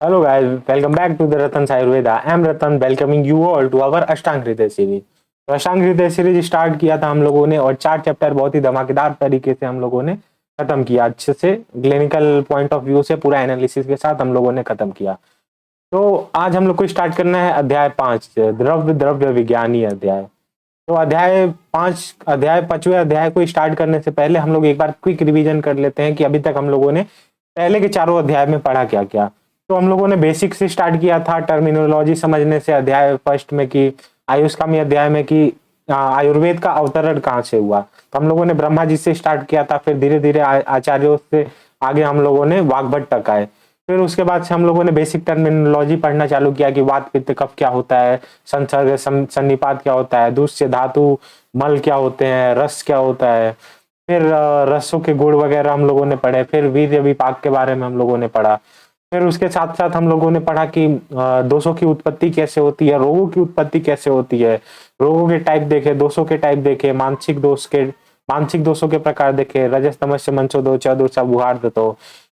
Hello guys, welcome back to the Ratan's Ayurveda. I am Ratan, welcoming you all to our अष्टांग हृदय series. तो अष्टांग हृदय series start किया था हम लोगों ने और 4 चैप्टर बहुत ही धमाकेदार तरीके से हम लोगों ने खत्म किया, अच्छे से क्लिनिकल पॉइंट ऑफ व्यू से पूरा एनालिसिस के साथ हम लोगों ने खत्म किया। तो आज हम लोग को स्टार्ट करना है अध्याय 5, द्रव्य द्रव्य विज्ञानी अध्याय। तो अध्याय 5वें अध्याय को स्टार्ट करने से पहले हम लोग एक बार क्विक रिवीजन कर लेते हैं कि अभी तक हम लोगों ने पहले के चारों अध्याय में पढ़ा क्या क्या। तो हम लोगों ने बेसिक से स्टार्ट किया था, टर्मिनोलॉजी समझने से अध्याय फर्स्ट में कि आयुष्कामी अध्याय में कि आयुर्वेद का अवतरण कहाँ से हुआ। तो हम लोगों ने ब्रह्मा जी से स्टार्ट किया था, फिर धीरे धीरे आचार्यों से आगे हम लोगों ने वाग्भट तक आए। फिर उसके बाद से हम लोगों ने बेसिक टर्मिनोलॉजी पढ़ना चालू किया कि वात पित्त कफ क्या होता है, संसर्ग सन्निपात क्या होता है, दूष्य धातु मल क्या होते हैं, रस क्या होता है। फिर रसों के गुण वगैरह हम लोगों ने पढ़े। फिर वीर्य विपाक के बारे में हम लोगों ने पढ़ा। फिर उसके साथ साथ हम लोगों ने पढ़ा कि दोषों की उत्पत्ति कैसे होती है, रोगों की उत्पत्ति कैसे होती है, रोगों के टाइप देखे, दोषों के टाइप देखे, मानसिक दोषों के प्रकार देखे, रजस तमस्य मंचो चतुर्थ बुहार्द। तो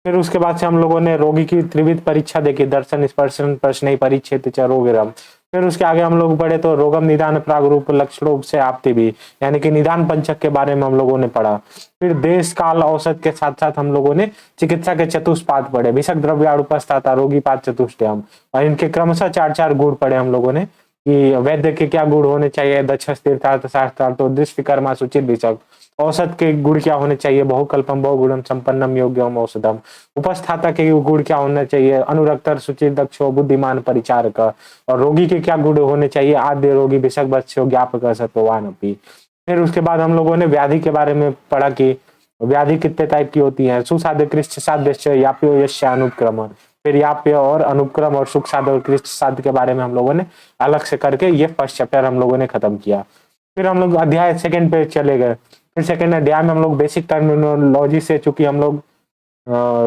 फिर उसके बाद से हम लोगों ने रोगी की त्रिविध परीक्षा देखी, दर्शन स्पर्शन प्रश्न परिच्छेद च रोगरम। फिर उसके आगे हम लोग पढ़े तो रोगम निदान प्राग रूप लक्षणों से आपती भी, यानी कि निदान पंचक के बारे में हम लोगों ने पढ़ा। फिर देश काल औसत के साथ साथ हम लोगों ने चिकित्सा के चतुष्पाद पढ़े, विषक द्रव्याणुपस्था रोगी पाद चतुष्टयम, और इनके क्रमशः 4 4 गुण पढ़े हम लोगों ने कि वैद्य के क्या गुण होने चाहिए, दक्षस तीर्थार्थ शास्त्रार्थ दृष्टि कर्मा सुचित विषक। औसत के गुण क्या होने चाहिए, बहुकल्पम बहुगुणम संपन्नम योग्यम औषधम। उपस्थाता के गुण क्या होना चाहिए, अनुरक्तर सुचित दक्षो बुद्धिमान परिचारक। और रोगी के क्या गुण होने चाहिए, आद्य रोगी विषक बत्स्यो ज्ञापक सत्ववान अपी। फिर उसके बाद हम लोगों ने व्याधि के बारे में पढ़ा कि व्याधि कितने टाइप की होती है, सुसाध्य कृष्ण साध्य याप्यो यश्य अनुक्रम। फिर याप्य और अनुक्रम और सुख साध्य और कृष्ण साध्य के बारे में हम लोगों ने अलग से करके ये फर्स्ट चैप्टर हम लोगों ने खत्म किया। फिर हम लोग अध्याय सेकंड पे चले गए। फिर सेकंड अध्याय में हम लोग बेसिक टर्मिनोलॉजी से चूंकि हम लोग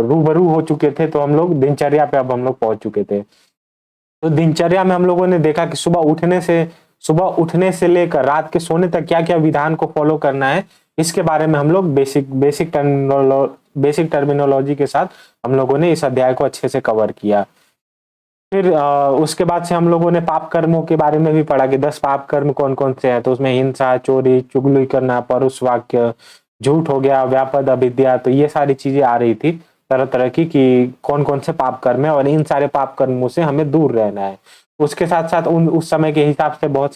रूबरू हो चुके थे, तो हम लोग दिनचर्या पे अब हम लोग पहुंच चुके थे। तो दिनचर्या में हम लोगों ने देखा कि सुबह उठने से लेकर रात के सोने तक क्या क्या विधान को फॉलो करना है, इसके बारे में हम लोग बेसिक टर्मिनोलॉजी के साथ हम लोगों ने इस अध्याय को अच्छे से कवर किया। फिर उसके बाद से हम लोगों ने पाप कर्मों के बारे में भी पढ़ा कि 10 पाप कर्म कौन कौन से हैं। तो उसमें हिंसा, चोरी, चुगली करना, परुष वाक्य, झूठ हो गया, व्यापद, अविद्या, तो ये सारी चीजें आ रही थी तरह तरह की कि कौन कौन से पाप कर्म है और इन सारे पाप कर्मों से हमें दूर रहना है। उसके साथ साथ उस समय के हिसाब से बहुत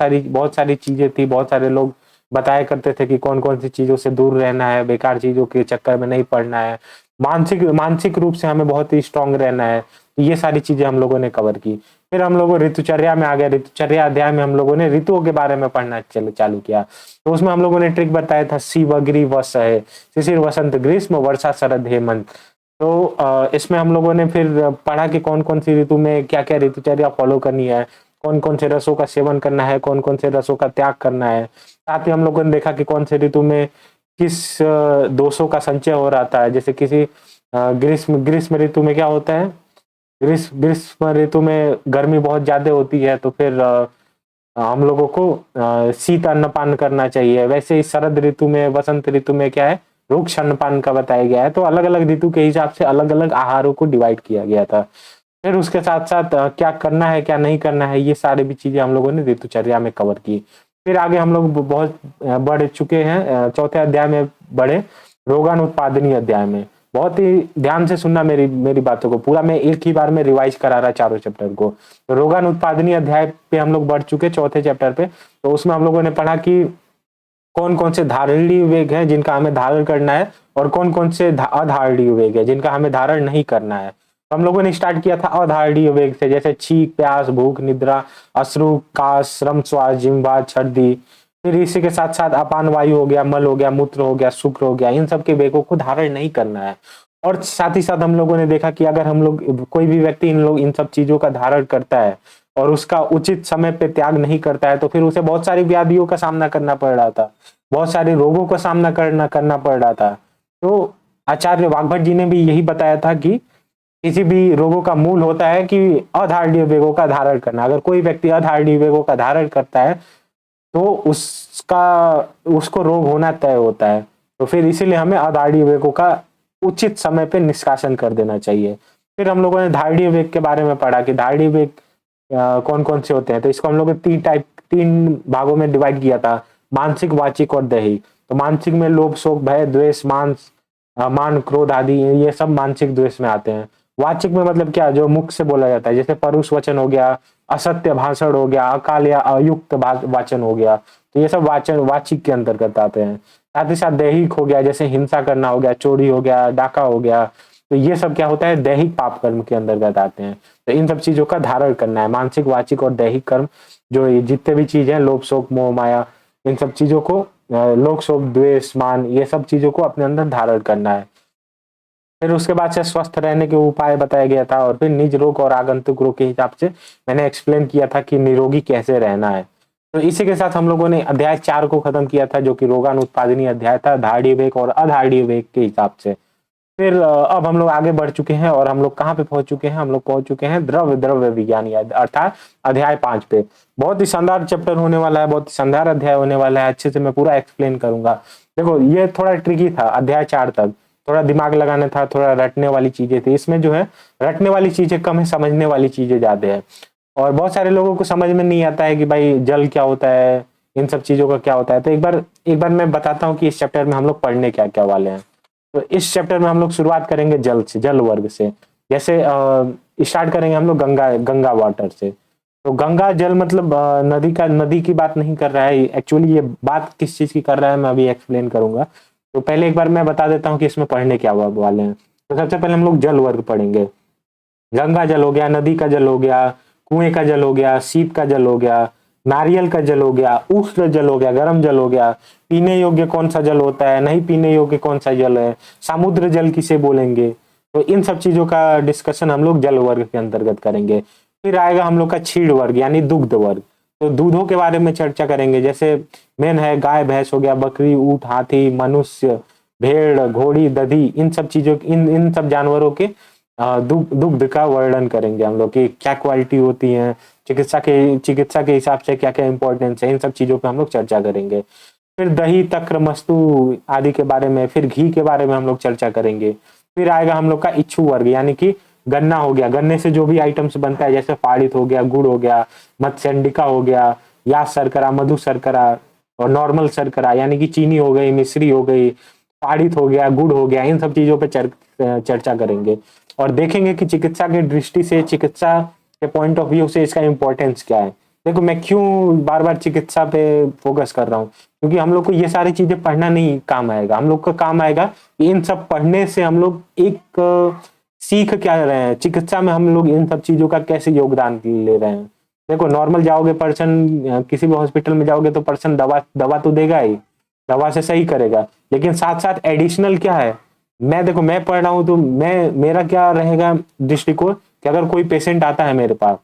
सारी चीजें थी, बहुत सारे लोग बताया करते थे कि कौन कौन सी चीजों से दूर रहना है, बेकार चीजों के चक्कर में नहीं पड़ना है, मानसिक मानसिक रूप से हमें बहुत ही स्ट्रांग रहना है। ये सारी चीजें हम लोगों ने कवर की। फिर हम लोग ऋतुचर्या में आ गए। ऋतुचर्या अध्याय में हम लोगों ने ऋतुओं के बारे में पढ़ना चालू किया। तो उसमें हम लोगों ने ट्रिक बताया था, शिवग्री वस है, शिशिर वसंत ग्रीष्म वर्षा शरद हेमंत। तो इसमें हम लोगों ने फिर पढ़ा कि कौन कौन सी ऋतु में क्या क्या ऋतुचर्या फॉलो करनी है, कौन कौन से रसों का सेवन करना है, कौन कौन से रसों का त्याग करना है। साथ ही हम लोगों ने देखा कि कौन से ऋतु में किस दोषों का संचय हो रहा है। जैसे किसी ग्रीष्म ग्रीष्म ऋतु में क्या होता है, ग्रीष्म ऋतु में गर्मी बहुत ज्यादा होती है, तो फिर हम लोगों को शीत अन्नपान करना चाहिए। वैसे ही शरद ऋतु में, वसंत ऋतु में क्या है, रुक्ष अन्नपान का बताया गया है। तो अलग अलग ऋतु के हिसाब से अलग अलग आहारों को डिवाइड किया गया था। फिर उसके साथ साथ क्या करना है क्या नहीं करना है, ये सारी भी चीजें हम लोगों ने ऋतुचर्या में कवर की। फिर आगे हम लोग बहुत बढ़ चुके हैं, चौथे अध्याय में बढ़े, रोगानुत्पादनी अध्याय में। बहुत ही ध्यान से सुनना मेरी मेरी बातों को, पूरा मैं एक ही बार में रिवाइज करा रहा चारों चैप्टर को। तो रोगानुत्पादनी अध्याय पे हम लोग बढ़ चुके, चौथे चैप्टर पे। तो उसमें हम लोगों ने पढ़ा कि कौन कौन से धारणीय वेग हैं जिनका हमें धारण करना है, और कौन कौन से अधारणीय वेग है जिनका हमें धारण नहीं करना है। तो हम लोगों ने स्टार्ट किया था अधारणीय वेग से, जैसे छींक, प्यास, भूख, निद्रा, अश्रु, काश, श्रम, श्वास, जिह्वा, छर्दी। फिर इसी के साथ साथ अपान वायु हो गया, मल हो गया, मूत्र हो गया, शुक्र हो गया, इन सब के वेगों को धारण नहीं करना है। और साथ ही साथ हम लोगों ने देखा कि अगर हम लोग, कोई भी व्यक्ति इन सब चीजों का धारण करता है और उसका उचित समय पे त्याग नहीं करता है, तो फिर उसे बहुत सारी व्याधियों का सामना करना पड़ रहा था, बहुत सारे रोगों का सामना करना पड़ रहा था। तो आचार्य वाग्भट जी ने भी यही बताया था कि किसी भी रोगों का मूल होता है कि अधारणीय वेगों का धारण करना। अगर कोई व्यक्ति अधारणीय वेगों का धारण करता है, तो उसको रोग होना तय होता है। तो फिर इसीलिए हमें अधारणीय वेगों का उचित समय पे निष्कासन कर देना चाहिए। फिर हम लोगों ने धारणीय वेग के बारे में पढ़ा कि धारणीय वेग कौन कौन से होते हैं। तो इसको हम लोग ने तीन भागों में डिवाइड किया था, मानसिक, वाचिक और दैहिक। तो मानसिक में लोभ, शोक, भय, द्वेष, मान, क्रोध आदि, ये सब मानसिक द्वेष में आते हैं। वाचिक में मतलब क्या, जो मुख से बोला जाता है, जैसे परुष वचन हो गया, असत्य भाषण हो गया, अकाल या अयुक्त वाचन हो गया, तो ये सब वाचन वाचिक के अंतर्गत आते हैं। साथ ही साथ दैहिक हो गया, जैसे हिंसा करना हो गया, चोरी हो गया, डाका हो गया, तो ये सब क्या होता है, दैहिक पाप कर्म के अंतर्गत आते हैं। तो इन सब चीजों का धारण करना है, मानसिक, वाचिक और दैहिक कर्म, जो ये जितने भी चीज है, लोभ, शोक, मोह, माया, इन सब चीजों को, लोभ, शोक, द्वेष, मान, ये सब चीजों को अपने अंदर धारण करना है। फिर उसके बाद से स्वस्थ रहने के उपाय बताया गया था, और फिर निज रोग और आगंतुक रोग के हिसाब से मैंने एक्सप्लेन किया था कि निरोगी कैसे रहना है। तो इसी के साथ हम लोगों ने अध्याय 4 को खत्म किया था, जो कि रोगानुत्पादनी अध्याय था, धारणीय वेग और अधारणीय वेग के हिसाब से। फिर अब हम लोग आगे बढ़ चुके हैं, और हम लोग कहाँ पे पहुंच चुके हैं, हम लोग पहुंच चुके हैं द्रव्य विज्ञान, अर्थात अध्याय 5 पे। बहुत ही शानदार चैप्टर होने वाला है, बहुत ही शानदार अध्याय होने वाला है, अच्छे से मैं पूरा एक्सप्लेन करूंगा। देखो ये थोड़ा ट्रिकी था, अध्याय 4 तक थोड़ा दिमाग लगाना था, थोड़ा रटने वाली चीजें थी इसमें। जो है रटने वाली चीजें कम है, समझने वाली चीजें ज्यादा है। और बहुत सारे लोगों को समझ में नहीं आता है कि भाई जल क्या होता है, इन सब चीजों का क्या होता है। तो एक बार मैं बताता हूँ कि इस चैप्टर में हम लोग पढ़ने क्या क्या वाले हैं। तो इस चैप्टर में हम लोग शुरुआत करेंगे जल से, जल वर्ग से। जैसे स्टार्ट करेंगे हम लोग गंगा वाटर से। तो गंगा जल मतलब नदी की बात नहीं कर रहा है एक्चुअली, ये बात किस चीज की कर रहा है मैं अभी एक्सप्लेन करूंगा। तो पहले एक बार मैं बता देता हूँ कि इसमें पढ़ने क्या वाले हैं। तो सबसे पहले हम लोग जल वर्ग पढ़ेंगे। गंगा जल हो गया, नदी का जल हो गया, कुएं का जल हो गया, शीत का जल हो गया, नारियल का जल हो गया, उष्ण जल हो गया, गर्म जल हो गया, पीने योग्य कौन सा जल होता है, नहीं पीने योग्य कौन सा जल है, समुद्र जल किसे बोलेंगे। तो इन सब चीजों का डिस्कशन हम लोग जल वर्ग के अंतर्गत करेंगे। फिर आएगा हम लोग का क्षीर वर्ग यानी दुग्ध वर्ग। तो दूधों के बारे में चर्चा करेंगे, जैसे मेन है गाय, भैंस हो गया, बकरी, ऊंट, हाथी, मनुष्य, भेड़, घोड़ी, दधी, इन सब चीजों, इन सब जानवरों के दुग्ध का वर्णन करेंगे हम लोग कि क्या क्वालिटी होती है, चिकित्सा के हिसाब से क्या क्या इंपॉर्टेंस है, इन सब चीजों पे हम लोग चर्चा करेंगे। फिर दही, तक्र, मस्तु आदि के बारे में, फिर घी के बारे में हम लोग चर्चा करेंगे। फिर आएगा हम लोग का इच्छु वर्ग यानी कि गन्ना हो गया, गन्ने से जो भी आइटम्स बनता है, जैसे फाड़ित हो गया, गुड़ हो गया, मत्स्यंडिका हो गया, या शर्करा, मधु शर्करा और नॉर्मल शर्करा यानी कि चीनी हो गई, मिश्री हो गई, फाड़ित हो गया, गुड़ हो गया, इन सब चीजों पे चर्चा करेंगे। और देखेंगे कि चिकित्सा की दृष्टि से, चिकित्सा के पॉइंट ऑफ व्यू से इसका इंपॉर्टेंस क्या है। देखो मैं क्यों बार बार चिकित्सा पे फोकस कर रहा हूँ, क्योंकि हम लोग को ये सारी चीजें पढ़ना नहीं काम आएगा, हम लोग का काम आएगा कि इन सब पढ़ने से हम लोग एक सीख क्या रहे हैं चिकित्सा में, हम लोग इन सब चीजों का कैसे योगदान ले रहे हैं। देखो नॉर्मल जाओगे पर्सन, किसी भी हॉस्पिटल में जाओगे तो पर्सन दवा तो देगा ही, दवा से सही करेगा, लेकिन साथ साथ एडिशनल क्या है, मैं पढ़ रहा हूँ तो मेरा क्या रहेगा दृष्टिकोण कि अगर कोई पेशेंट आता है मेरे पास,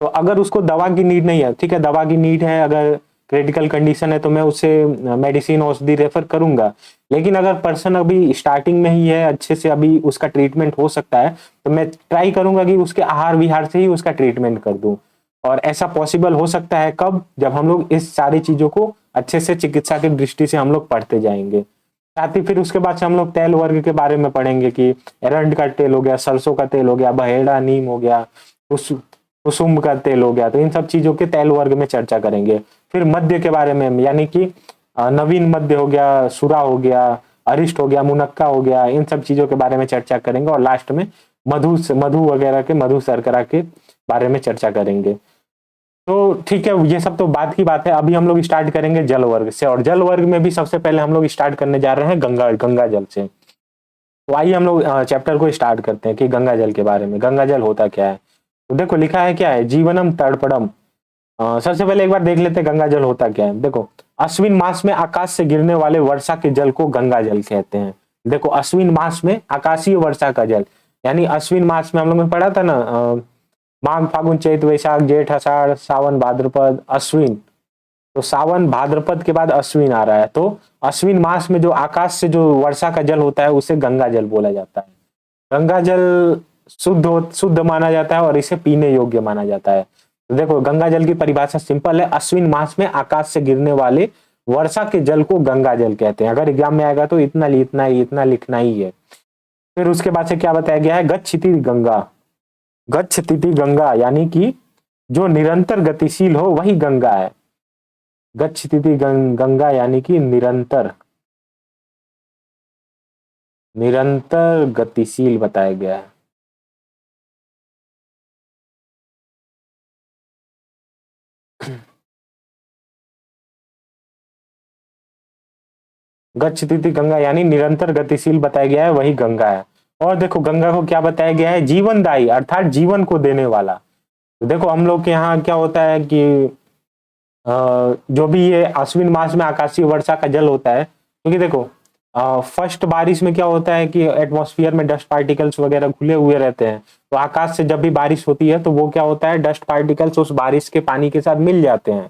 तो अगर उसको दवा की नीड नहीं है, ठीक है दवा की नीड है, अगर क्रिटिकल कंडीशन है तो मैं उससे मेडिसिन औषधि रेफर करूंगा। लेकिन अगर पर्सन अभी स्टार्टिंग में ही है, अच्छे से अभी उसका ट्रीटमेंट हो सकता है, तो मैं ट्राई करूंगा कि उसके आहार विहार से ही उसका ट्रीटमेंट कर दूं। और ऐसा पॉसिबल हो सकता है कब, जब हम लोग इस सारी चीजों को अच्छे से चिकित्सा की दृष्टि से हम लोग पढ़ते जाएंगे। साथ ही फिर उसके बाद से हम लोग तेल वर्ग के बारे में पढ़ेंगे कि एरंड का तेल हो गया, सरसों का तेल हो गया, बहेड़ा, नीम हो गया, कुसुम का तेल हो गया, तो इन सब चीजों के तेल वर्ग में चर्चा करेंगे। फिर मद्य के बारे में यानी कि नवीन मद्य हो गया, सुरा हो गया, अरिष्ट हो गया, मुनक्का हो गया, इन सब चीजों के बारे में चर्चा करेंगे। और लास्ट में मधु वगैरह के, मधु शर्करा के बारे में चर्चा करेंगे। तो ठीक है, ये सब तो बात की बात है। अभी हम लोग स्टार्ट करेंगे जल वर्ग से, और जल वर्ग में भी सबसे पहले हम लोग स्टार्ट करने जा रहे हैं गंगा जल से। तो आइए हम लोग चैप्टर को स्टार्ट करते हैं कि गंगा जल के बारे में, गंगा जल होता क्या है। तो देखो लिखा है क्या है, जीवनम तड़पड़म। सबसे पहले एक बार देख लेते हैं गंगा जल होता क्या है। देखो अश्विन मास में आकाश से गिरने वाले वर्षा के जल को गंगा जल कहते हैं। देखो अश्विन मास में आकाशीय वर्षा का जल, यानी अश्विन मास में हम लोग ने पढ़ा था ना, माघ, फागुन, चैत, वैशाख, जेठ, आषाढ़, सावन, भाद्रपद, अश्विन। तो सावन भाद्रपद के बाद अश्विन आ रहा है, तो अश्विन मास में जो आकाश से जो वर्षा का जल होता है उसे गंगा जल बोला जाता है। गंगा जल शुद्ध माना जाता है और इसे पीने योग्य माना जाता है। तो देखो गंगा जल की परिभाषा सिंपल है, अश्विन मास में आकाश से गिरने वाले वर्षा के जल को गंगा जल कहते हैं। अगर एग्जाम में आएगा तो इतना लिखना ही है। फिर उसके बाद से क्या बताया गया है, गच्छति गंगा। गच्छति गंगा यानी कि जो निरंतर गतिशील हो वही गंगा है। गच्छति गंगा यानी कि निरंतर, निरंतर गतिशील बताया गया है। गच्छति गंगा यानी निरंतर गतिशील बताया गया है, वही गंगा है। और देखो गंगा को क्या बताया गया है, जीवनदायी अर्थात जीवन को देने वाला। तो देखो हम लोग के यहाँ क्या होता है कि जो भी ये आश्विन मास में आकाशीय वर्षा का जल होता है, क्योंकि देखो फर्स्ट बारिश में क्या होता है कि एटमॉस्फेयर में डस्ट पार्टिकल्स वगैरह घुले हुए रहते हैं, तो आकाश से जब भी बारिश होती है तो वो क्या होता है, डस्ट पार्टिकल्स उस बारिश के पानी के साथ मिल जाते हैं।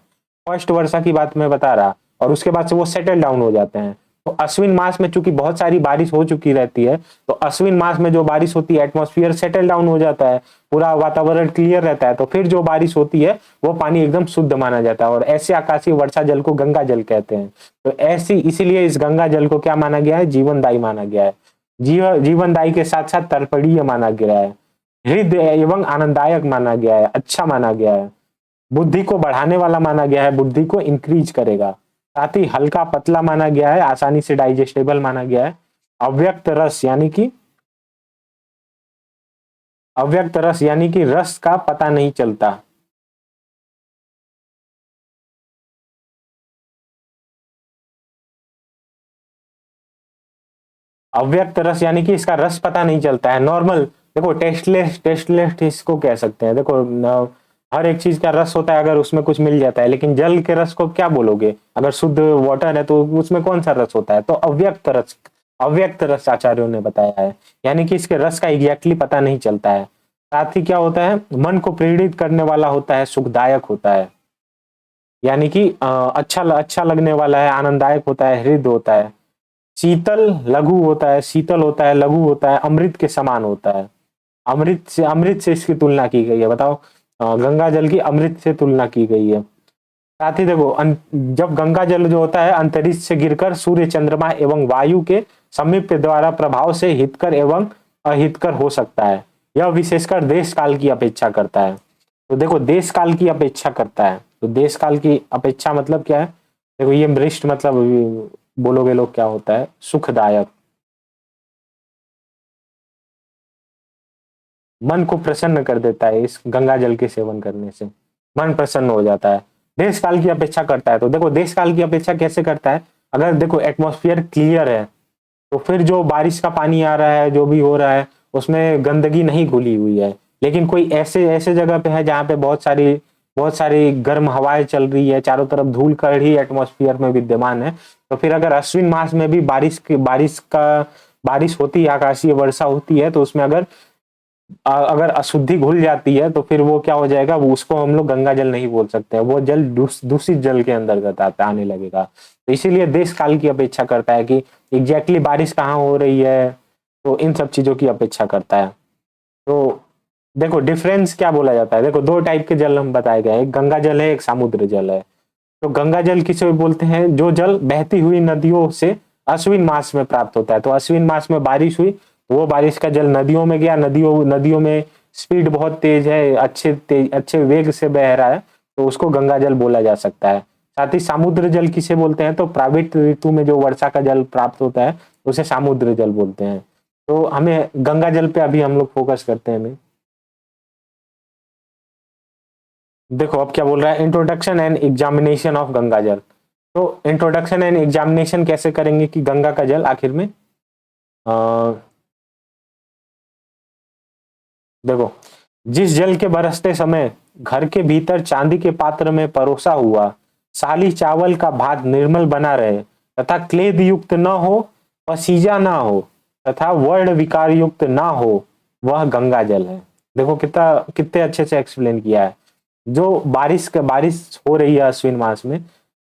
फर्स्ट वर्षा की बात मैं बता रहा, और उसके बाद से वो सेटल डाउन हो जाते हैं। तो अश्विन मास में चूंकि बहुत सारी बारिश हो चुकी रहती है, तो अश्विन मास में जो बारिश होती है एटमॉस्फेयर सेटल डाउन हो जाता है, पूरा वातावरण क्लियर रहता है, तो फिर जो बारिश होती है वो पानी एकदम शुद्ध माना जाता है, और ऐसे आकाशीय वर्षा जल को गंगा जल कहते हैं। तो ऐसी इसीलिए इस गंगा जल को क्या माना गया है, जीवनदायी माना गया है। जीवनदायी के साथ साथ तर्पणीय माना गया है, हृदय एवं आनंददायक माना गया है, अच्छा माना गया है, बुद्धि को बढ़ाने वाला माना गया है, बुद्धि को इंक्रीज करेगा। साथ ही हल्का पतला माना गया है, आसानी से डाइजेस्टेबल माना गया है। अव्यक्त रस यानी कि, अव्यक्त रस यानी कि रस का पता नहीं चलता। अव्यक्त रस यानी कि इसका रस पता नहीं चलता है, नॉर्मल। देखो टेस्टलेस, टेस्टलेस इसको कह सकते हैं। देखो हर एक चीज का रस होता है अगर उसमें कुछ मिल जाता है, लेकिन जल के रस को क्या बोलोगे, अगर शुद्ध वाटर है तो उसमें कौन सा रस होता है, तो अव्यक्त रस, अव्यक्त रस आचार्यों ने बताया है, यानी कि इसके रस का एग्जैक्टली पता नहीं चलता है। साथ ही क्या होता है, मन को प्रेरित करने वाला होता है, सुखदायक होता है, यानी कि अच्छा अच्छा लगने वाला है, आनंददायक होता है, हृदय होता है। शीतल लघु होता है, शीतल होता है, लघु होता है, अमृत के समान होता है। अमृत से इसकी तुलना की गई है। बताओ गंगा जल की अमृत से तुलना की गई है। साथ ही देखो जब गंगा जल जो होता है अंतरिक्ष से गिरकर सूर्य, चंद्रमा एवं वायु के समीप द्वारा प्रभाव से हितकर एवं अहितकर हो सकता है। यह विशेषकर देश काल की अपेक्षा करता है। तो देखो देश काल की अपेक्षा करता है, तो देश काल की अपेक्षा मतलब क्या है, देखो ये मृष्ट मतलब बोलोगे लोग क्या होता है, सुखदायक, मन को प्रसन्न कर देता है। इस गंगा जल के सेवन करने से मन प्रसन्न हो जाता है। देश काल की अपेक्षा करता है, तो देखो देश काल की अपेक्षा कैसे करता है, अगर देखो एटमॉस्फेयर क्लियर है तो फिर जो बारिश का पानी आ रहा है, जो भी हो रहा है उसमें गंदगी नहीं घुली हुई है। लेकिन कोई ऐसे ऐसे जगह पे है जहाँ पे बहुत सारी गर्म हवाएं चल रही है, चारों तरफ धूल कण ही एटमॉस्फेयर में विद्यमान है, तो फिर अगर अश्विन मास में भी बारिश होती है, आकाशीय वर्षा होती है, तो उसमें अगर अशुद्धि घुल जाती है तो फिर वो क्या हो जाएगा, वो उसको हम लोग गंगा जल नहीं बोल सकते हैं, वो जल दूषित जल के अंतर्गत आने लगेगा। तो इसीलिए देश काल की अपेक्षा करता है कि एग्जैक्टली बारिश कहाँ हो रही है, तो इन सब चीजों की अपेक्षा करता है। तो देखो डिफरेंस क्या बोला जाता है, देखो दो टाइप के जल हम बताए गए, एक गंगा जल है, एक समुद्र जल है। तो गंगा जल किसे बोलते हैं, जो जल बहती हुई नदियों से अश्विन मास में प्राप्त होता है। तो अश्विन मास में बारिश हुई, तो वो बारिश का जल नदियों में गया, नदियों में स्पीड बहुत तेज है, अच्छे वेग से बह रहा है, तो उसको गंगा जल बोला जा सकता है। साथ ही समुद्र जल किसे बोलते हैं, तो प्रावित ऋतु में जो वर्षा का जल प्राप्त होता है उसे समुद्र जल बोलते हैं। तो हमें गंगा जल पे अभी हम लोग फोकस करते हैं। हमें देखो अब क्या बोल रहा है, introduction and examination of Ganga जल। तो इंट्रोडक्शन एंड एग्जामिनेशन कैसे करेंगे कि गंगा का जल आखिर में देखो जिस जल के बरसते समय घर के भीतर चांदी के पात्र में परोसा हुआ साली चावल का भात निर्मल बना रहे तथा क्लेद युक्त न हो, पसीजा ना हो तथा वर्ण विकार युक्त ना हो, वह गंगा जल है। देखो कितने अच्छे से एक्सप्लेन किया है। जो बारिश हो रही है अश्विन मास में,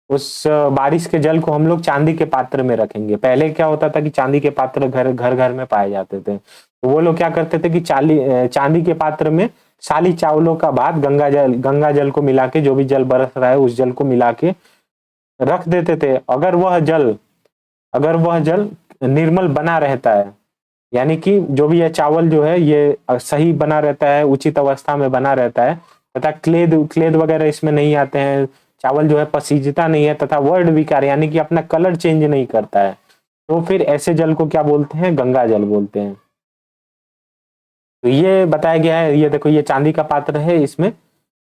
उस बारिश के जल को हम लोग चांदी के पात्र में रखेंगे। पहले क्या होता था कि चांदी के पात्र घर घर घर में पाए जाते थे, तो वो लोग क्या करते थे कि चांदी के पात्र में साली चावलों का भात गंगा जल को मिला के, जो भी जल बरस रहा है उस जल को मिला के रख देते थे। अगर वह जल निर्मल बना रहता है, यानी कि जो भी ये चावल जो है ये सही बना रहता है, उचित अवस्था में बना रहता है, तथा क्लेद क्लेद वगैरह इसमें नहीं आते हैं। चावल जो है पसीजता नहीं है, तथा वर्ड विकार यानी कि अपना कलर चेंज नहीं करता है, तो फिर ऐसे जल को क्या बोलते हैं? गंगा जल बोलते हैं। तो ये बताया गया है, ये देखो ये चांदी का पात्र है, इसमें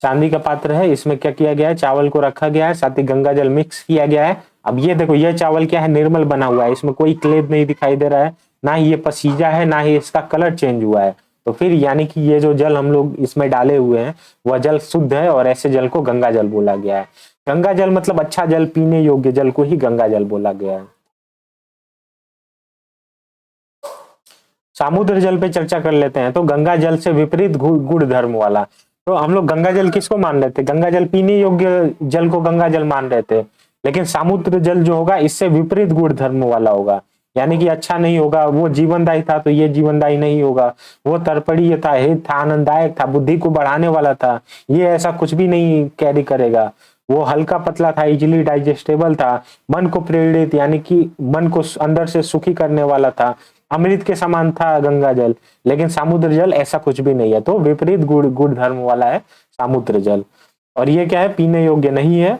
चांदी का पात्र है, इसमें क्या किया गया है? चावल को रखा गया है, साथ ही गंगा जल मिक्स किया गया है। अब ये देखो ये चावल क्या है? निर्मल बना हुआ है, इसमें कोई क्लेद नहीं दिखाई दे रहा है, ना ही ये पसीजा है, ना ही इसका कलर चेंज हुआ है। तो फिर यानी कि ये जो जल हम लोग इसमें डाले हुए हैं वह जल शुद्ध है, और ऐसे जल को गंगा जल बोला गया है। गंगा जल मतलब अच्छा जल, पीने योग्य जल को ही गंगा जल बोला गया है। समुद्र जल पे चर्चा कर लेते हैं। तो गंगा जल से विपरीत गुण धर्म वाला। तो हम लोग गंगा जल किसको मान रहे थे? गंगा जल पीने योग्य जल को गंगा जल मान रहे थे, लेकिन समुद्र जल जो होगा इससे विपरीत गुण धर्म वाला होगा, यानी कि अच्छा नहीं होगा। वो जीवनदायी था तो ये जीवनदायी नहीं होगा, वो तर्पणीय था, हित था, आनंददायक था, बुद्धि को बढ़ाने वाला था, ये ऐसा कुछ भी नहीं कैरी करेगा। वो हल्का पतला था, इजिली डाइजेस्टेबल था, मन को प्रेरित यानी कि मन को अंदर से सुखी करने वाला था, अमृत के समान था गंगा जल। लेकिन समुद्र जल ऐसा कुछ भी नहीं है, तो विपरीत गुण धर्म वाला है समुद्र जल। और ये क्या है? पीने योग्य नहीं है।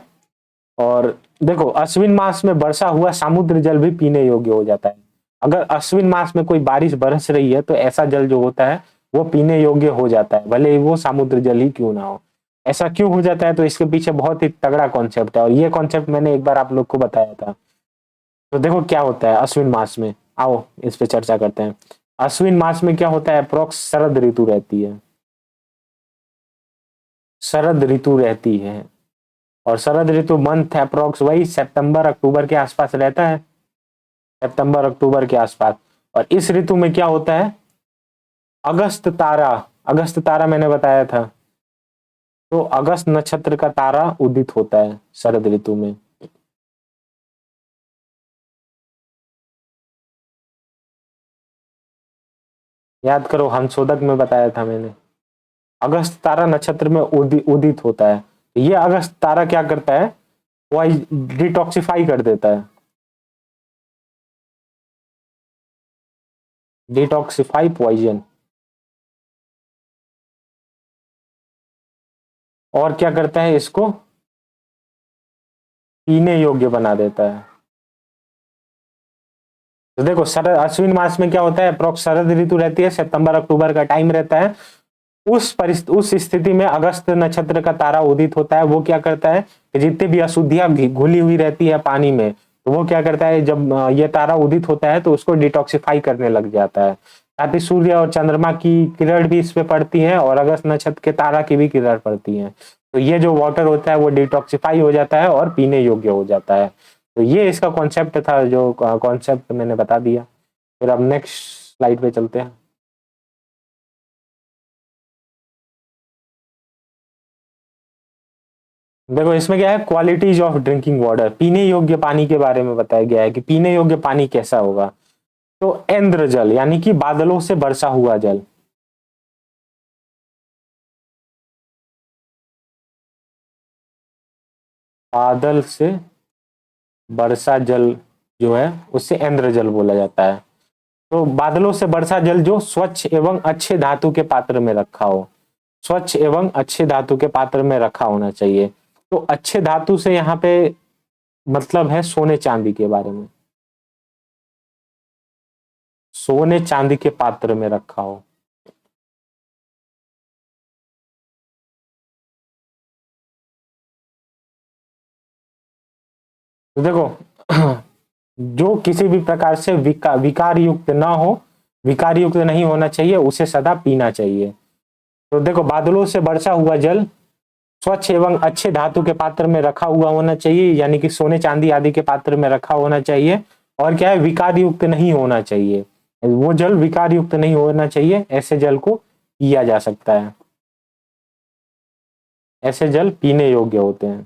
और देखो अश्विन मास में बरसा हुआ समुद्र जल भी पीने योग्य हो जाता है। अगर अश्विन मास में कोई बारिश बरस रही है तो ऐसा जल जो होता है वो पीने योग्य हो जाता है, भले ही वो समुद्र जल ही क्यों ना हो। ऐसा क्यों हो जाता है? तो इसके पीछे बहुत ही तगड़ा कॉन्सेप्ट है, और ये कॉन्सेप्ट मैंने एक बार आप लोग को बताया था। तो देखो क्या होता है अश्विन मास में, आओ इस पे चर्चा करते हैं। अश्विन मास में क्या होता है? अप्रोक्स शरद ऋतु रहती है, शरद ऋतु रहती है। और शरद ऋतु मंथ अप्रोक्स वही सितंबर अक्टूबर के आसपास रहता है, सितंबर अक्टूबर के आसपास। और इस ऋतु में क्या होता है? अगस्त तारा, अगस्त तारा मैंने बताया था, तो अगस्त नक्षत्र का तारा उदित होता है शरद ऋतु में। याद करो हंसोदक में बताया था मैंने, अगस्त तारा नक्षत्र में उदित होता है। ये अगस्त तारा क्या करता है? वो डिटॉक्सिफाई कर देता है, डिटॉक्सिफाई पॉइजन। और क्या करता है? इसको पीने योग्य बना देता है। तो देखो शरद अश्विन मास में क्या होता है? अप्रोक्स शरद ऋतु रहती है, सितंबर अक्टूबर का टाइम रहता है। उस स्थिति में अगस्त नक्षत्र का तारा उदित होता है। वो क्या करता है कि जितनी भी अशुद्धियां घुली हुई रहती है पानी में, तो वो क्या करता है? जब ये तारा उदित होता है तो उसको डिटॉक्सिफाई करने लग जाता है। साथ ही सूर्य और चंद्रमा की किरण भी इस पे पड़ती है, और अगस्त नक्षत्र के तारा की भी किरण पड़ती है। तो ये जो वाटर होता है वो डिटॉक्सिफाई हो जाता है और पीने योग्य हो जाता है। तो ये इसका कॉन्सेप्ट था, जो कॉन्सेप्ट मैंने बता दिया। फिर अब नेक्स्ट स्लाइड पे चलते हैं। देखो इसमें क्या है? क्वालिटीज ऑफ ड्रिंकिंग वाटर, पीने योग्य पानी के बारे में बताया गया है कि पीने योग्य पानी कैसा होगा। तो इंद्र जल यानी कि बादलों से बरसा हुआ जल, बादल से बरसा जल जो है उससे इंद्र जल बोला जाता है। तो बादलों से बरसा जल जो स्वच्छ एवं अच्छे धातु के पात्र में रखा हो, स्वच्छ एवं अच्छे धातु के पात्र में रखा होना चाहिए। तो अच्छे धातु से यहाँ पे मतलब है सोने चांदी के बारे में, सोने चांदी के पात्र में रखा हो। तो देखो जो किसी भी प्रकार से विकार युक्त ना हो, विकार युक्त नहीं होना चाहिए, उसे सदा पीना चाहिए। तो देखो बादलों से बरसा हुआ जल स्वच्छ एवं अच्छे धातु के पात्र में रखा हुआ होना चाहिए, यानी कि सोने चांदी आदि के पात्र में रखा होना चाहिए। और क्या है? विकार युक्त नहीं होना चाहिए, वो जल विकार युक्त नहीं होना चाहिए, ऐसे जल को पिया जा सकता है, ऐसे जल पीने योग्य होते हैं।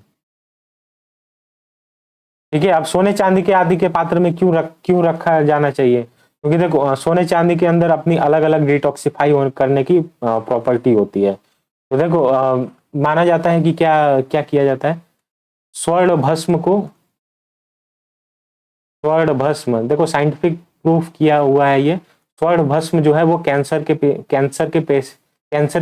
ठीक है, अब सोने चांदी के आदि के पात्र में क्यों रखा जाना चाहिए? क्योंकि देखो सोने चांदी के अंदर अपनी अलग अलग डिटॉक्सिफाई करने की प्रॉपर्टी होती है। तो देखो माना जाता है कि क्या क्या किया जाता है? स्वर्ण भस्म को, स्वर्ण भस्म देखो साइंटिफिक प्रूफ किया हुआ है ये। स्वर्ण भस्म जो है वो कैंसर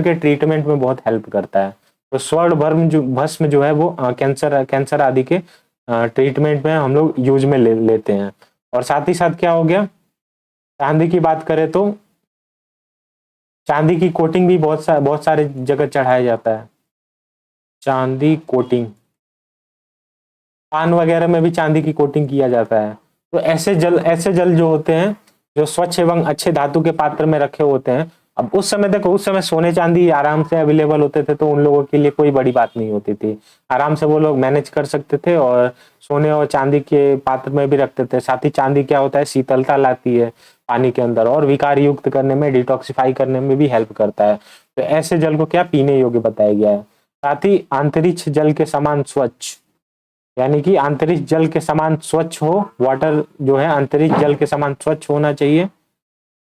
के ट्रीटमेंट में बहुत हेल्प करता है। तो स्वर्ण भस्म जो है वो कैंसर आदि के ट्रीटमेंट में हम लोग यूज में लेते हैं। और साथ ही साथ क्या हो गया, चांदी की बात करें तो चांदी की कोटिंग भी बहुत सारे जगह चढ़ाया जाता है। चांदी कोटिंग, पान वगैरह में भी चांदी की कोटिंग किया जाता है। तो ऐसे जल जो होते हैं, जो स्वच्छ एवं अच्छे धातु के पात्र में रखे होते हैं। अब उस समय देखो, उस समय सोने चांदी आराम से अवेलेबल होते थे, तो उन लोगों के लिए कोई बड़ी बात नहीं होती थी। आराम से वो लोग मैनेज कर सकते थे और सोने और चांदी के पात्र में भी रखते थे। साथ ही चांदी क्या होता है, शीतलता लाती है पानी के अंदर, और विकार युक्त करने में, डिटॉक्सिफाई करने में भी हेल्प करता है। तो ऐसे जल को क्या पीने योग्य बताया गया है। साथ ही अंतरिक्ष जल के समान स्वच्छ, यानी कि अंतरिक्ष जल के समान स्वच्छ हो, वाटर जो है अंतरिक्ष जल के समान स्वच्छ होना चाहिए।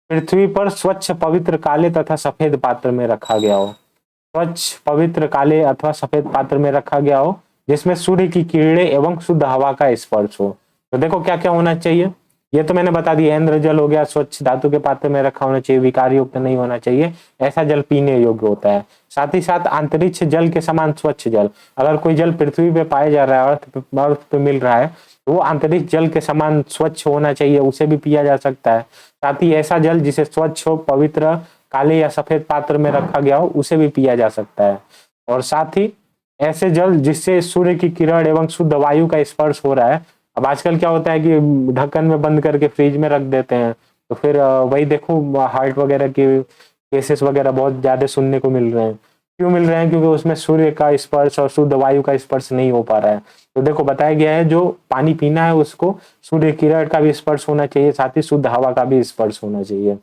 पृथ्वी पर स्वच्छ पवित्र काले तथा सफेद पात्र में रखा गया हो। स्वच्छ पवित्र काले अथवा सफेद पात्र में रखा गया हो, जिसमें सूर्य की किरणें एवं शुद्ध हवा का स्पर्श हो। तो देखो क्या क्या होना चाहिए, ये तो मैंने बता दिया। इंद्र जल हो गया, स्वच्छ धातु के पात्र में रखा होना चाहिए, विकार युक्त नहीं होना चाहिए, ऐसा जल पीने योग्य होता है। साथ ही साथ अंतरिक्ष जल के समान स्वच्छ जल, अगर कोई जल पृथ्वी पे पाया जा रहा है, अर्थ पे मिल रहा है, तो वो अंतरिक्ष जल के समान स्वच्छ होना चाहिए, उसे भी पिया जा सकता है। साथ ही ऐसा जल जिसे स्वच्छ हो, पवित्र काले या सफेद पात्र में रखा गया हो, उसे भी पिया जा सकता है। और साथ ही ऐसे जल जिससे सूर्य की किरण एवं शुद्ध वायु का स्पर्श हो रहा है। अब आजकल क्या होता है कि ढक्कन में बंद करके फ्रिज में रख देते हैं, तो फिर वही देखो, हार्ट वगैरह के केसेस वगैरह बहुत ज्यादा सुनने को मिल रहे हैं। क्यों मिल रहे हैं? क्योंकि उसमें सूर्य का स्पर्श और शुद्ध वायु का स्पर्श नहीं हो पा रहा है। तो देखो बताया गया है, जो पानी पीना है उसको सूर्य किरण का भी स्पर्श होना चाहिए, साथ ही शुद्ध हवा का भी स्पर्श होना चाहिए।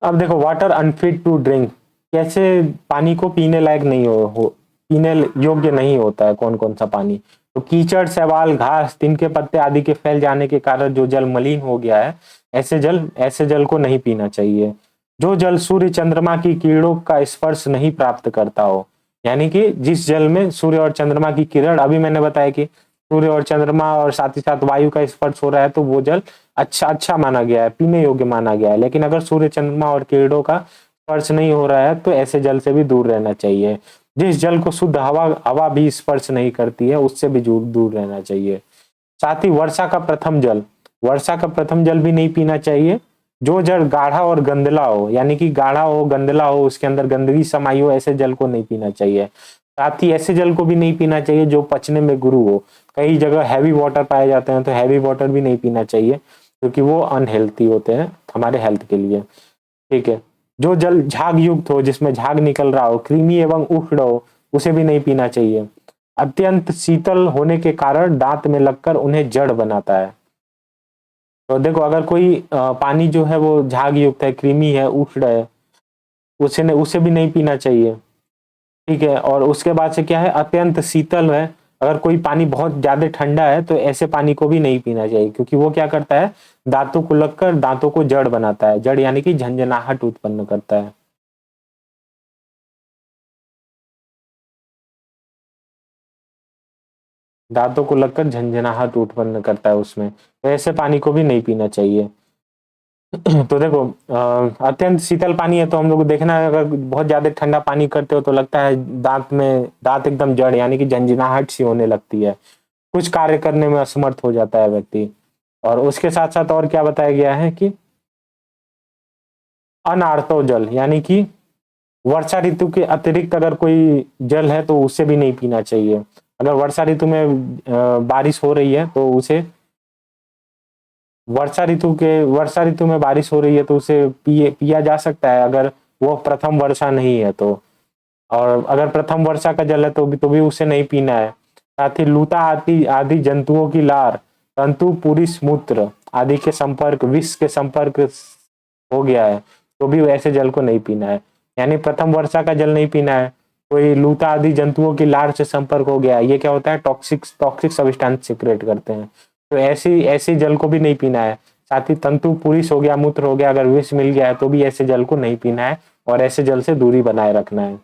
अब देखो, वाटर अनफिट टू ड्रिंक, कैसे पानी को पीने लायक नहीं पीने योग्य नहीं होता है, कौन कौन सा पानी। तो कीचड़, शैवाल, घास, तिनके पत्ते आदि के फैल जाने के कारण जो जल मलिन हो गया है, ऐसे जल को नहीं पीना चाहिए। जो जल सूर्य चंद्रमा की किरणों का स्पर्श नहीं प्राप्त करता हो, यानी कि जिस जल में सूर्य और चंद्रमा की किरण, अभी मैंने बताया कि सूर्य और चंद्रमा और साथ ही साथ वायु का स्पर्श हो रहा है, तो वो जल अच्छा अच्छा माना गया है, पीने योग्य माना गया है। लेकिन अगर सूर्य चंद्रमा और किरणों का स्पर्श नहीं हो रहा है, तो ऐसे जल से भी दूर रहना चाहिए। जिस जल को शुद्ध हवा हवा भी स्पर्श नहीं करती है, उससे भी दूर रहना चाहिए। साथ ही वर्षा का प्रथम जल भी नहीं पीना चाहिए। जो जल गाढ़ा और गंदला हो, यानी कि गाढ़ा हो, गंदला हो, उसके अंदर गंदगी समाई हो, ऐसे जल को नहीं पीना चाहिए। साथ ही ऐसे जल को भी नहीं पीना चाहिए जो पचने में गुरु हो। कई जगह हैवी वाटर पाए जाते हैं, तो हैवी वाटर भी नहीं पीना चाहिए, क्योंकि वो अनहेल्थी होते हैं हमारे हेल्थ के लिए। ठीक है। जो जल झाग युक्त हो, जिसमें झाग निकल रहा हो, कृमि एवं उष्ण हो, उसे भी नहीं पीना चाहिए। अत्यंत शीतल होने के कारण दांत में लगकर उन्हें जड़ बनाता है। तो देखो, अगर कोई पानी जो है वो झाग युक्त है, कृमि है, उष्ण है, उसे भी नहीं पीना चाहिए। ठीक है। और उसके बाद से क्या है, अत्यंत शीतल है। अगर कोई पानी बहुत ज्यादा ठंडा है, तो ऐसे पानी को भी नहीं पीना चाहिए, क्योंकि वो क्या करता है, दांतों को लगकर दांतों को जड़ बनाता है। जड़ यानी कि झंझनाहट उत्पन्न करता है। दांतों को लगकर झंझनाहट उत्पन्न करता है उसमें, तो ऐसे पानी को भी नहीं पीना चाहिए। तो देखो, अत्यंत शीतल पानी है, तो हम लोग को देखना है, अगर बहुत ज्यादा ठंडा पानी करते हो तो लगता है दांत एकदम जड़, यानी कि झंझनाहट सी होने लगती है, कुछ कार्य करने में असमर्थ हो जाता है व्यक्ति। और उसके साथ साथ और क्या बताया गया है कि अनार्तो जल, यानी कि वर्षा ऋतु के अतिरिक्त अगर कोई जल है, तो उसे भी नहीं पीना चाहिए। अगर बारिश हो रही है तो उसे वर्षा ऋतु में बारिश हो रही है, तो उसे पिया जा सकता है, अगर वो प्रथम वर्षा नहीं है तो। और अगर प्रथम वर्षा का जल है, तो भी उसे नहीं पीना है। साथ ही लूता आदि आदि जंतुओं की लार, तंतु, पुरुष मूत्र आदि के संपर्क, विष के संपर्क हो गया है, तो भी ऐसे जल को नहीं पीना है। यानी प्रथम वर्षा का जल नहीं पीना है। कोई लूता आदि जंतुओं की लार से संपर्क हो गया, ये क्या होता है, टॉक्सिक टॉक्सिक सब्सटेंस सीक्रेट करते हैं, तो ऐसी ऐसी जल को भी नहीं पीना है। साथ ही तंतु, पुरुष हो गया, मूत्र हो गया, अगर विष मिल गया है, तो भी ऐसे जल को नहीं पीना है, और ऐसे जल से दूरी बनाए रखना है।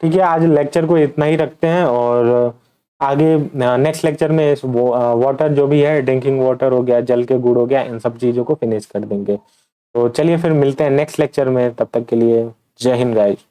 ठीक है, आज लेक्चर को इतना ही रखते हैं और आगे नेक्स्ट लेक्चर में इस वाटर जो भी है, ड्रिंकिंग वाटर हो गया, जल के गुण हो गया, इन सब चीजों को फिनिश कर देंगे। तो चलिए फिर मिलते हैं नेक्स्ट लेक्चर में, तब तक के लिए जय हिंद गाइस।